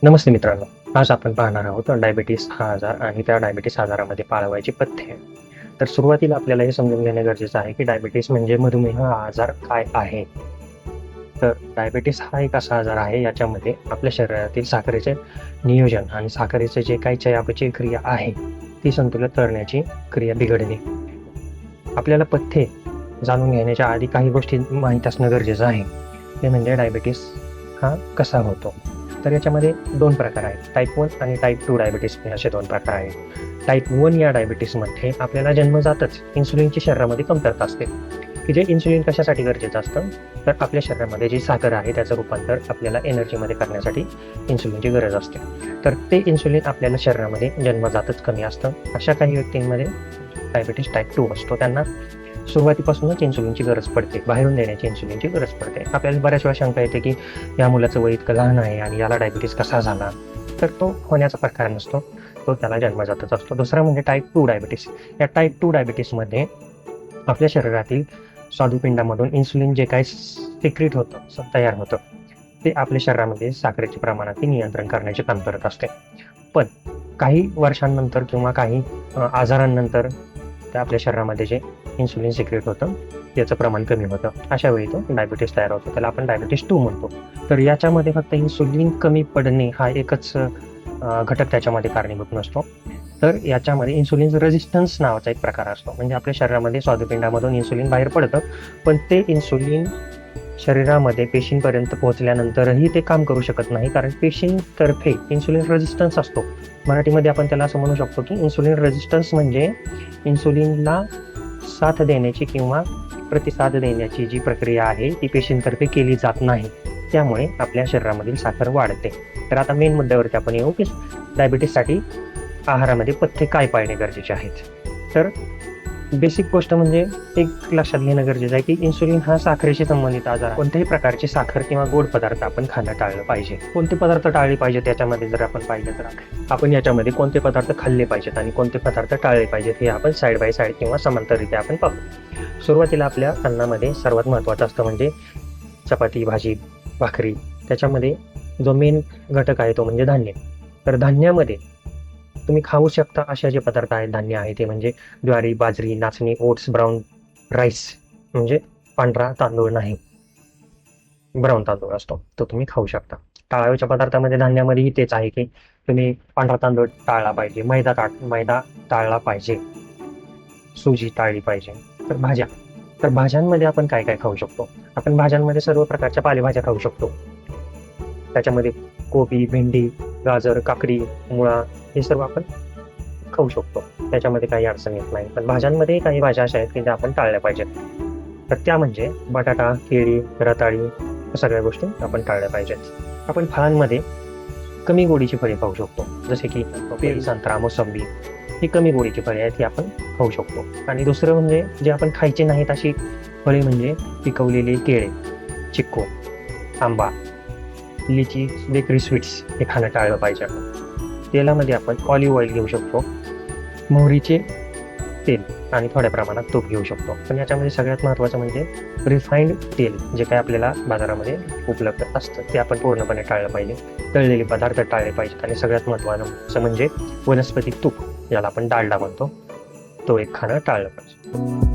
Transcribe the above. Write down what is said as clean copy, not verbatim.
नमस्ते मित्रांनो. आज आपण पाहणार आहोत डायबिटीस हा आजार आणि त्या डायबिटीस आजारामध्ये पाळावयाची पथ्ये. तर सुरुवातीला आपल्याला हे समजून घेणे गरजेचं आहे की डायबिटीस म्हणजे मधुमेह हा आजार काय आहे. तर डायबिटीस हा एक असा आजार आहे याच्यामध्ये आपल्या शरीरातील साखरेचे नियोजन आणि साखरेचे जे काही चयापचय क्रिया आहे ती संतुलित करण्याची क्रिया बिघडणे. आपल्याला पथ्ये जाणून घेण्याच्या आधी काही गोष्टी माहीत असणं गरजेचं आहे. ते म्हणजे डायबिटीस हा कसा होतो. तर याच्यामध्ये 2 प्रकार आहेत. टाइप 1 आणि टाइप 2 डायबिटीस असे 2 प्रकार आहेत. टाइप 1 या डायबिटीसमध्ये आपल्याला जन्मजातच इन्सुलिनची शरीरामध्ये कमतरता असते, की जे इन्सुलिन कशासाठी गरजेचं असतं, तर आपल्या शरीरामध्ये जी साखर आहे त्याचं रूपांतर आपल्याला एनर्जीमध्ये करण्यासाठी इन्सुलिनची गरज असते. तर ते इन्सुलिन आपल्याला शरीरामध्ये जन्मजातच कमी असतं. अशा काही व्यक्तींमध्ये डायबिटीस टाइप 2 असतो. त्यांना सुरुवातीपासूनच इन्सुलिनची गरज पडते, बाहेरून देण्याची इन्सुलिनची गरज पडते. आपल्याला बऱ्याच वेळा शंका येते की या मुलाचं वय इतकं लहान आहे आणि याला डायबिटीस कसा झाला. तर तो होण्याचा प्रकार नसतो, तो त्याला जन्मजातच असतो. दुसरा म्हणजे टाइप 2 डायबिटीस. या टाइप 2 डायबिटीसमध्ये आपल्या शरीरातील स्वादुपिंडामधून इन्सुलिन जे काही सिक्रीट होतं, तयार होतं, ते आपल्या शरीरामध्ये साखरेच्या प्रमाणात नियंत्रण करण्याचे काम करत असते. पण काही वर्षांनंतर किंवा काही आजारांनंतर त्या आपल्या शरीरामध्ये जे इन्सुलिन सिक्रेट होतं त्याचं प्रमाण कमी होतं. अशा वेळी तो डायबिटीस तयार होतो. त्याला आपण डायबिटीस 2 म्हणतो. तर याच्यामध्ये फक्त इन्सुलिन कमी पडणे हा एकच घटक त्याच्यामध्ये कारणीभूत नसतो. तर याच्यामध्ये इन्सुलिन रेझिस्टन्स नावाचा एक प्रकार असतो. म्हणजे आपल्या शरीरामध्ये स्वादुपिंडामधून इन्सुलिन बाहेर पडतं, पण ते इन्सुलिन शरीरामध्ये पेशींपर्यंत पोहोचल्यानंतरही ते काम करू शकत नाही, कारण पेशींतर्फे इन्सुलिन रेझिस्टन्स असतो. मराठीमध्ये आपण त्याला असं म्हणू शकतो की इन्सुलिन रेझिस्टन्स म्हणजे इन्सुलिनला साथ देण्याची किंवा प्रतिसाद देण्याची जी प्रक्रिया आहे ती पेशींतर्फे केली जात नाही. त्यामुळे आपल्या शरीरामधील साखर वाढते. तर आता मेन मुद्द्यावरती आपण येऊ की डायबिटीससाठी आहारामध्ये पथ्ये काय पाळणे गरजेचे आहेत. तर बेसिक गोष्ट म्हणजे एक लक्षात घेणं गरजेचं आहे की इन्सुलिन हा साखरेशी संबंधित आजार आहे. कोणत्याही प्रकारची साखर किंवा गोड पदार्थ आपण खाणं टाळलं पाहिजे. कोणते पदार्थ टाळले पाहिजे त्याच्यामध्ये जर आपण पाहिलं तर आपण याच्यामध्ये कोणते पदार्थ खाल्ले पाहिजेत आणि कोणते पदार्थ टाळले पाहिजेत हे आपण साईड बाय साईड किंवा समांतररित्या आपण पाहू. सुरुवातीला आपल्या अन्नामध्ये सर्वात महत्त्वाचं असतं म्हणजे चपाती, भाजी, भाकरी. त्याच्यामध्ये जो मेन घटक आहे तो म्हणजे धान्य. तर धान्यामध्ये तुम्ही खाऊ शकता अशा जे पदार्थ आहेत, धान्य आहे ते म्हणजे ज्वारी, बाजरी, नाचणी, ओट्स, ब्राऊन राईस म्हणजे पांढरा तांदूळ नाही, ब्राऊन तांदूळ असतो, तो तुम्ही खाऊ शकता. टाळावयाच्या पदार्थामध्ये धान्यामध्येही तेच आहे की तुम्ही पांढरा तांदूळ टाळला पाहिजे, मैदा टाळला पाहिजे, सुजी टाळली पाहिजे. तर भाज्यांमध्ये आपण काय काय खाऊ शकतो. आपण भाज्यांमध्ये सर्व प्रकारच्या पालेभाज्या खाऊ शकतो. त्याच्यामध्ये कोबी, भेंडी, गाजर, काकडी, मुळा हे सर्व आपण खाऊ शकतो. त्याच्यामध्ये काही अडचण येत नाही. पण भाज्यांमध्ये काही भाज्या अशा आहेत की ज्या आपण टाळल्या पाहिजेत. तर त्या म्हणजे बटाटा, केळी, रताळी या सगळ्या गोष्टी आपण टाळल्या पाहिजेत. आपण फळांमध्ये कमी गोडीची फळे खाऊ शकतो, जसे की पेरू, संत्रा, मोसंबी ही कमी गोडीची फळे आहेत, ही आपण खाऊ शकतो. आणि दुसरं म्हणजे जे आपण खायचे नाहीत अशी फळे म्हणजे पिकवलेले केळे, चिक्कू, आंबा, लिची, बेकरी स्वीट्स हे खाणं टाळलं पाहिजे. तेलामध्ये आपण ऑलिव्ह ऑइल घेऊ शकतो, मोहरीचे तेल आणि थोड्या प्रमाणात तूप घेऊ शकतो. पण याच्यामध्ये सगळ्यात महत्त्वाचं म्हणजे रिफाईंड तेल जे काही आपल्याला बाजारामध्ये उपलब्ध असतं ते आपण पूर्णपणे टाळलं पाहिजे. तळलेले पदार्थ टाळले पाहिजेत आणि सगळ्यात महत्त्वाचं म्हणजे वनस्पती तूप, ज्याला आपण डालडा म्हणतो, तो एक खाणं टाळलं पाहिजे.